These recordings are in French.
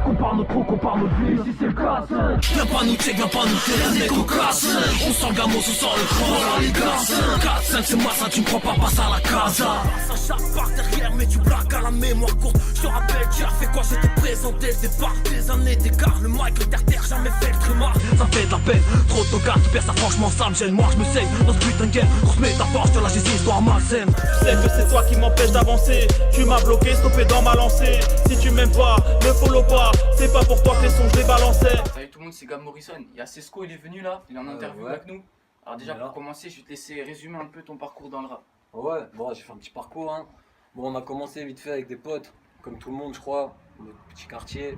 Compare notre trou, compare notre vie, si c'est le cas. Viens pas nous check, viens pas nous faire des cocasses. On sent le gamos, on sent le cran, voilà les gars. 4, 5 c'est moi ça, tu me prends pas, passe à la casa. Ça chasse par derrière mais tu blagues à la mémoire courte. Je te rappelle qui a fait quoi, j'étais présent dès le départ. Des années d'écart, le mic, le terre, jamais fait le trémar. Ça fait de la peine, trop de tocards, tu perds ça franchement ça me gêne. Moi je me saigne dans ce putain de game, grosse métaphore, je te lâche des histoires malsaines. Tu sais que c'est toi qui m'empêche d'avancer. Tu m'as bloqué, stoppé dans ma lancée. Si tu m'aimes pas, ne follow pas. C'est pas pour toi que les sons je les balançais. Salut tout le monde, c'est Gab Morrison. Il y a Cesco, il est venu là, il est en interview avec nous. Alors déjà pour commencer, je vais te laisser résumer un peu ton parcours dans le rap. Ouais, bon, j'ai fait un petit parcours. Hein. Bon, on a commencé vite fait avec des potes, comme tout le monde, je crois, dans notre petit quartier.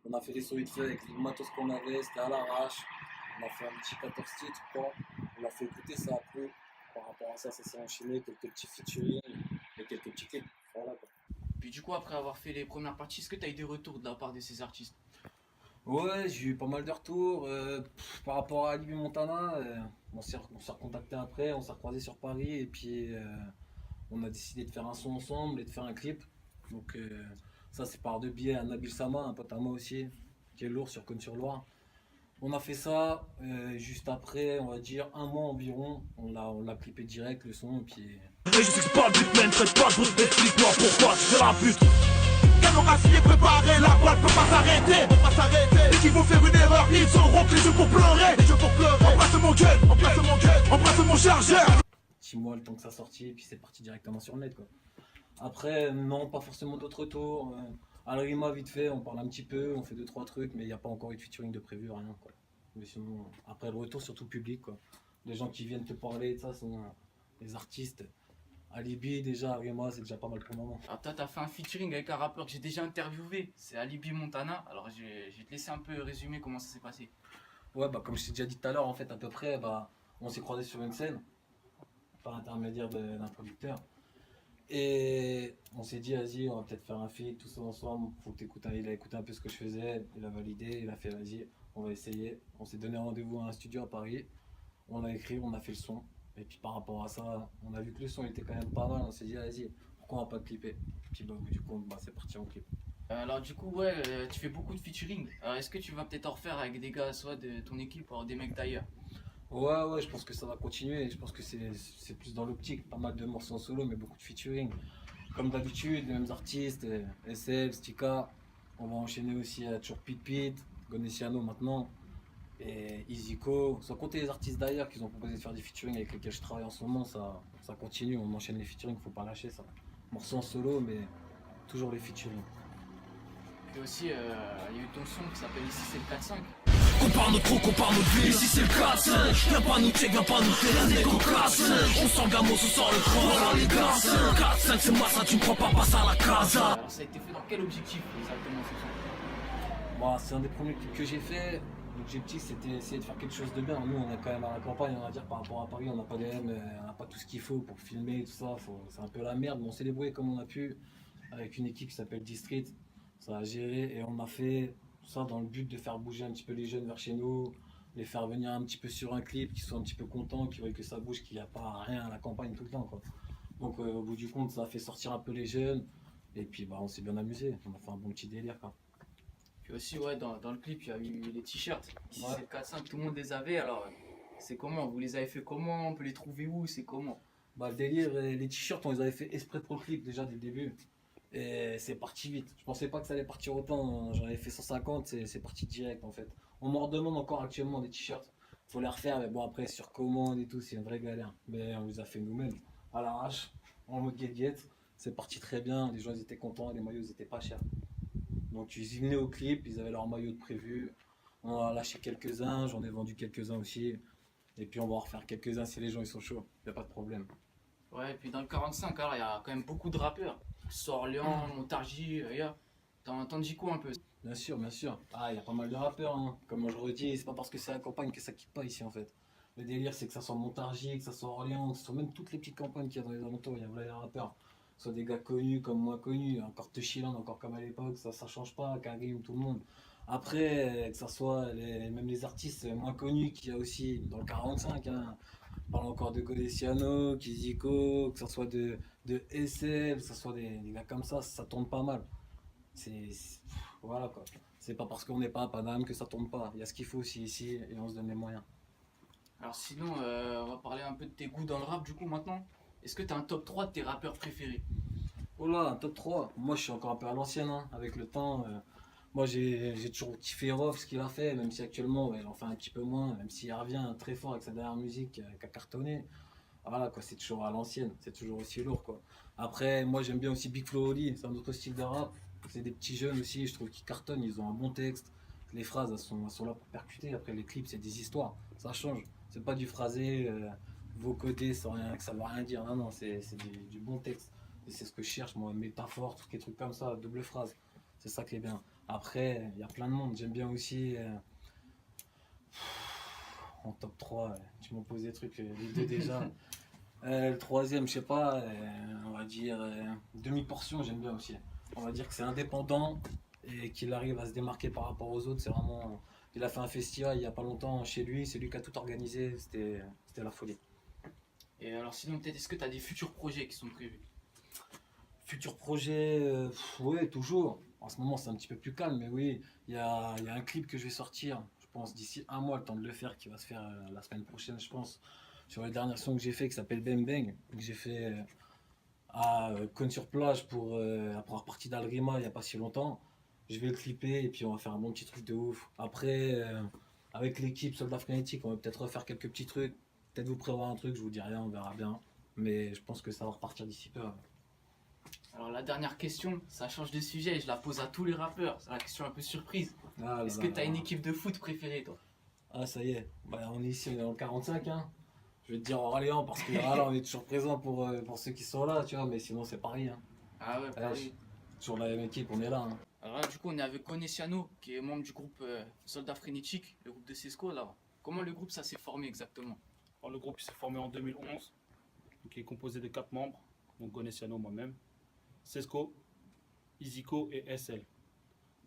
On a fait des sons vite fait avec les matos qu'on avait, c'était à l'arrache. On a fait un petit 14 titres, je crois. On a fait écouter ça un peu. Par rapport à ça, ça s'est enchaîné, quelques petits featuring et quelques petits clips. Voilà quoi. Puis du coup, après avoir fait les premières parties, est-ce que tu as eu des retours de la part de ces artistes? Ouais, j'ai eu pas mal de retours. Par rapport à Alibi Montana, on s'est recontacté après, on s'est recroisé sur Paris et puis on a décidé de faire un son ensemble et de faire un clip. Donc ça c'est par deux biais à Nabil Sama, un pote à moi aussi, qui est lourd sur Cône-sur-Loire. On a fait ça juste après, on va dire un mois environ. On l'a clippé direct le son et puis. Et je sais que c'est pas le but, man, traite pas de brut, explique-moi pourquoi tu fais la pute. Démocratie est préparée, la boîte peut pas s'arrêter. Dès qu'ils vont faire une erreur, ils sauront que les jeux pour pleurer. Embrasse mon gun, embrasse mon chargeur. 6 mois le temps que ça sortit et puis c'est parti directement sur le net quoi. Après non, pas forcément d'autres retours. À la rima vite fait, on parle un petit peu, on fait 2-3 trucs, mais il n'y a pas encore eu de featuring de prévu, rien quoi. Mais sinon, après le retour surtout public quoi. Les gens qui viennent te parler de ça sont les artistes. Alibi déjà, Rima c'est déjà pas mal pour le moment. Alors toi, t'as fait un featuring avec un rappeur que j'ai déjà interviewé, c'est Alibi Montana. Alors je vais te laisser un peu résumer comment ça s'est passé. Ouais bah comme je t'ai déjà dit tout à l'heure en fait à peu près, bah, on s'est croisés sur une scène, par intermédiaire d'un producteur. Et on s'est dit, vas-y, on va peut-être faire un feat, tout ça ensemble. Faut que t'écoutes, il a écouté un peu ce que je faisais, il a validé, il a fait, vas-y, on va essayer. On s'est donné rendez-vous à un studio à Paris, on a écrit, on a fait le son. Et puis par rapport à ça, on a vu que le son était quand même pas mal, on s'est dit, vas-y, pourquoi on va pas le clipper. Puis bah, au bout du compte, bah, c'est parti en clip. Alors du coup, ouais, tu fais beaucoup de featuring. Alors est-ce que tu vas peut-être en refaire avec des gars, soit de ton équipe ou des mecs d'ailleurs? Ouais, je pense que ça va continuer. Je pense que c'est plus dans l'optique. Pas mal de morceaux en solo, mais beaucoup de featuring. Comme d'habitude, les mêmes artistes, SL, Stika. On va enchaîner aussi à toujours Pit Pit, Gonesiano maintenant, et Iziko. Sans compter les artistes d'ailleurs qui ont proposé de faire des featuring avec lesquels je travaille en ce moment, ça continue. On enchaîne les featuring, faut pas lâcher ça. Morceaux en solo, mais toujours les featuring. Puis aussi, il y a eu ton son qui s'appelle Ici c'est le 4-5. Compare notre trou, compare notre vie, ici c'est le casse. Viens pas nous check, viens pas nous faire des cocasses. On sent le gamos, on sent le cran, voilà les gars. 4, 5 c'est moi ça, tu me prends pas, passe à la casa. Alors ça a été fait dans quel objectif exactement ce son? Bon, c'est un des premiers clips que j'ai fait. L'objectif c'était essayer de faire quelque chose de bien. Nous on est quand même à la campagne, on va dire par rapport à Paris, on n'a pas les M, on n'a pas tout ce qu'il faut pour filmer et tout ça. C'est un peu la merde, mais on s'est débrouillé comme on a pu avec une équipe qui s'appelle District. Ça a géré et on a fait ça dans le but de faire bouger un petit peu les jeunes vers chez nous, les faire venir un petit peu sur un clip, qu'ils soient un petit peu contents, qu'ils voient que ça bouge, qu'il n'y a pas rien à la campagne tout le temps quoi. Donc au bout du compte ça a fait sortir un peu les jeunes et puis bah, on s'est bien amusé, on a fait un bon petit délire quoi. Puis aussi, ouais, dans le clip, il y a eu les t-shirts. Ici Ouais. c'est le 4-5, tout le monde les avait. Alors c'est comment? Vous les avez fait comment? On peut les trouver où? C'est comment? Bah, le délire, les t-shirts, on les avait fait exprès pour le clip déjà dès le début. Et c'est parti vite. Je pensais pas que ça allait partir autant. J'en avais fait 150, c'est parti direct en fait. On m'en redemande encore actuellement des t-shirts. Faut les refaire, mais bon, après sur commande et tout, c'est une vraie galère. Mais on les a fait nous-mêmes, à l'arrache, en mode guette. C'est parti très bien. Les gens ils étaient contents, les maillots ils étaient pas chers. Donc ils y venaient au clip, ils avaient leur maillot de prévu. On en a lâché quelques-uns, j'en ai vendu quelques-uns aussi. Et puis on va en refaire quelques-uns si les gens ils sont chauds, y a pas de problème. Ouais, et puis dans le 45, alors il y a quand même beaucoup de rappeurs. Sorlian, Montargis, t'en dis quoi un peu? Bien sûr, bien sûr. Ah, il y a pas mal de rappeurs, hein. Comme je redis, c'est pas parce que c'est la campagne que ça quitte pas ici en fait. Le délire, c'est que ça soit Montargis, que ça soit Orléans, que ce soit même toutes les petites campagnes qu'il y a dans les alentours, il y a vraiment des rappeurs. Soit des gars connus comme moins connus, encore Teshiland, encore comme à l'époque, ça change pas, Karim, tout le monde. Après, que ça soit même les artistes moins connus qu'il y a aussi dans le 45, hein. On parle encore de Codeciano, Kiziko, que ça soit de SL, que ça soit des gars comme ça tourne pas mal. C'est voilà quoi. C'est pas parce qu'on n'est pas à Paname que ça tombe pas. Il y a ce qu'il faut aussi ici et on se donne les moyens. Alors sinon, on va parler un peu de tes goûts dans le rap du coup maintenant. Est-ce que tu as un top 3 de tes rappeurs préférés? Oh là, un top 3. Moi, je suis encore un peu à l'ancienne, hein, avec le temps. Moi, j'ai toujours kiffé Rof, ce qu'il a fait, même si actuellement, ouais, il en fait un petit peu moins, même s'il revient très fort avec sa dernière musique qui a cartonné. Voilà, quoi, c'est toujours à l'ancienne, c'est toujours aussi lourd, quoi. Après, moi, j'aime bien aussi Big Flo Oli, c'est un autre style de rap. C'est des petits jeunes aussi, je trouve qu'ils cartonnent, ils ont un bon texte. Les phrases, elles sont là pour percuter. Après, les clips, c'est des histoires, ça change. C'est pas du phrasé, vocodé, sans rien, que ça veut rien dire. Non, non, c'est du bon texte. Et c'est ce que je cherche, moi, métaphore, tous les trucs comme ça, double phrase. C'est ça qui est bien. Après, il y a plein de monde. J'aime bien aussi. En top 3, tu m'as posé des trucs, les deux déjà. Le troisième, je sais pas, on va dire demi-portion, j'aime bien aussi. On va dire que c'est indépendant et qu'il arrive à se démarquer par rapport aux autres. C'est vraiment. Il a fait un festival il y a pas longtemps chez lui, c'est lui qui a tout organisé, c'était la folie. Et alors sinon, peut-être, est-ce que tu as des futurs projets qui sont prévus? Futurs projets, oui, toujours. En ce moment, c'est un petit peu plus calme, mais oui, il y a un clip que je vais sortir, je pense, d'ici un mois, le temps de le faire, qui va se faire la semaine prochaine, je pense, sur les dernières sons que j'ai fait, qui s'appelle Bang Bang, que j'ai fait à Cône-sur-Plage pour avoir parti d'Alrima il n'y a pas si longtemps. Je vais le clipper et puis on va faire un bon petit truc de ouf. Après, avec l'équipe Soldat Frénétique, on va peut-être refaire quelques petits trucs. Peut-être vous prévoir un truc, je vous dis rien, on verra bien. Mais je pense que ça va repartir d'ici peu. Alors la dernière question, ça change de sujet, je la pose à tous les rappeurs, c'est la question un peu surprise. Est-ce que tu as une équipe de foot préférée toi? Ah ça y est, bah, on est ici, on est en 45 hein. Je vais te dire Orléans parce que là on est toujours présent pour ceux qui sont là, tu vois, mais sinon c'est Paris. Hein. Ah ouais, Paris. Sur la même équipe, on est là. Hein. Alors là du coup on est avec Conessiano, qui est membre du groupe Soldat Frénétique, le groupe de Cesco là. Comment le groupe ça s'est formé exactement? Alors, le groupe s'est formé en 2011, qui est composé de 4 membres, donc Conessiano, moi-même, Cesco, Isico et SL.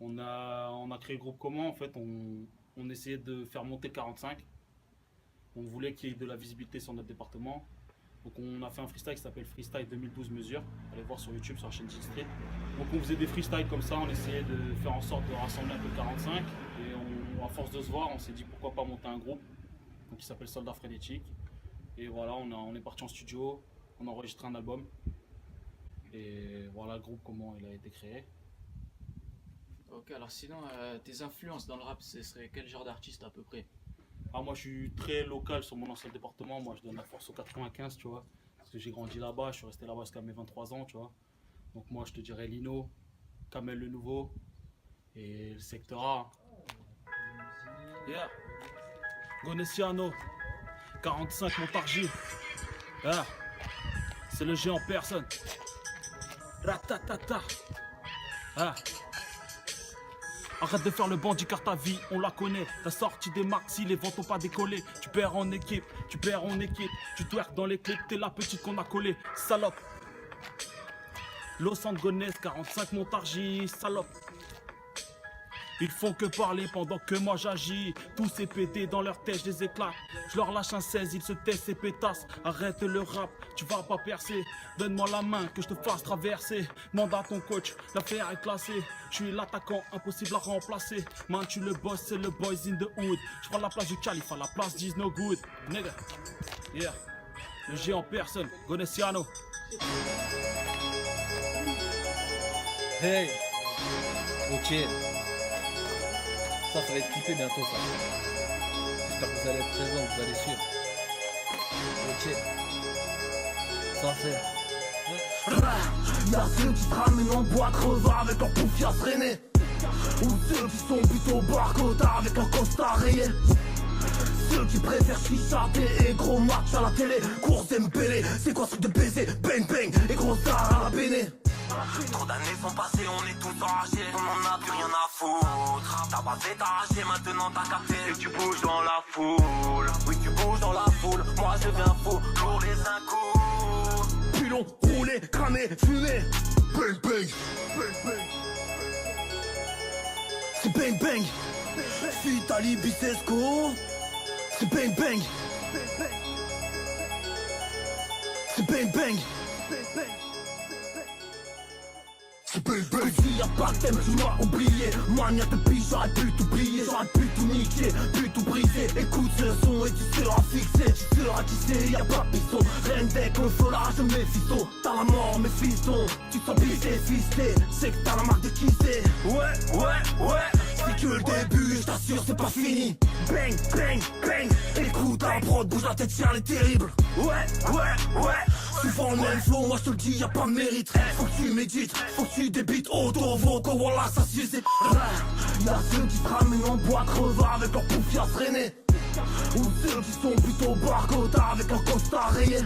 On a créé le groupe comment? En fait, on essayait de faire monter 45. On voulait qu'il y ait de la visibilité sur notre département. Donc on a fait un freestyle qui s'appelle Freestyle 2012 mesures. Allez voir sur YouTube, sur la chaîne G-Street. Donc on faisait des freestyles comme ça, on essayait de faire en sorte de rassembler un peu 45. Et à force de se voir, on s'est dit pourquoi pas monter un groupe donc, qui s'appelle Soldat Frénétique. Et voilà, on est parti en studio, on a enregistré un album. Et voilà le groupe, comment il a été créé. Ok, alors sinon, tes influences dans le rap, ce serait quel genre d'artiste à peu près? Ah, moi je suis très local sur mon ancien département, moi je donne la force au 95, tu vois. Parce que j'ai grandi là-bas, je suis resté là-bas jusqu'à mes 23 ans, tu vois. Donc moi je te dirais Lino, Kamel le Nouveau et le secteur A. Yeah. Conessiano, 45 Montargis. Ah. C'est le géant personne. Ratatata. Ah. Arrête de faire le bandit car ta vie, on la connaît. La sortie des maxi, les ventes ont pas décollé. Tu perds en équipe, tu twerk dans les clips, t'es la petite qu'on a collée. Salope. Los Angeles, 45 Montargis, salope. Ils font que parler pendant que moi j'agis. Tous ces pétés dans leur tête, je les éclate. Je leur lâche un 16, ils se taisent ces pétasses. Arrête le rap, tu vas pas percer. Donne-moi la main que je te fasse traverser. Demande à ton coach, l'affaire est classée. Je suis l'attaquant, impossible à remplacer. Man, tu le boss, c'est le boys in the hood. Je prends la place du calife à la place d'Is No Good. Nigga, yeah. Le géant personne, Conessiano. Hey, ok. Ça va être clippé bientôt ça. J'espère que vous allez être présents, vous allez suivre. Ok. Ça fait. Y'a ceux qui se ramènent en bois crevard avec leur poufias traînés. Ou ceux qui sont plutôt barcotard avec leur costard rayé. Ceux qui préfèrent chichater et gros match à la télé. Course MPL, c'est quoi ce truc de baiser? Bang bang et gros star à la béné. Trop d'années sont passées, on est tous enragés, on en a plus rien à foutre. T'as pas fait t'arracher, maintenant t'as capté et tu bouges dans la foule. Oui tu bouges dans la foule, moi je viens fou pour les 5 coups. Pilon, roulé, cramé, fumé. Bang bang, bang bang. C'est bang bang. Vitali Bicesco. C'est bang bang. C'est bang bang. C'est Si y'a pas de thème, tu m'as oublié. Mania de biche, j'aurais pu t'oublier. J'aurais pu tout niquer, pu tout briser. Écoute ce son et tu seras fixé. Tu seras tissé, y'a pas piston. Reine des consolage, mes fistons. T'as la mort, mes fistons. Tu te sens pissé, fisté. C'est que t'as la marque de qui c'est. Ouais. C'est que le début, je t'assure, c'est pas fini. Bang, bang, bang. Écoute la prod, bouge la tête, tiens, elle est terrible. Ouais. Souvent le même flow, moi je te le dis, y'a pas de mérite. Faut que tu médites, faut que tu débites. Auto-voco, voilà, ça suffit. Y'a ceux qui se ramènent en bois crevard avec leur poufias traînés. Ou ceux qui sont plutôt barcotards avec leur costard rayé.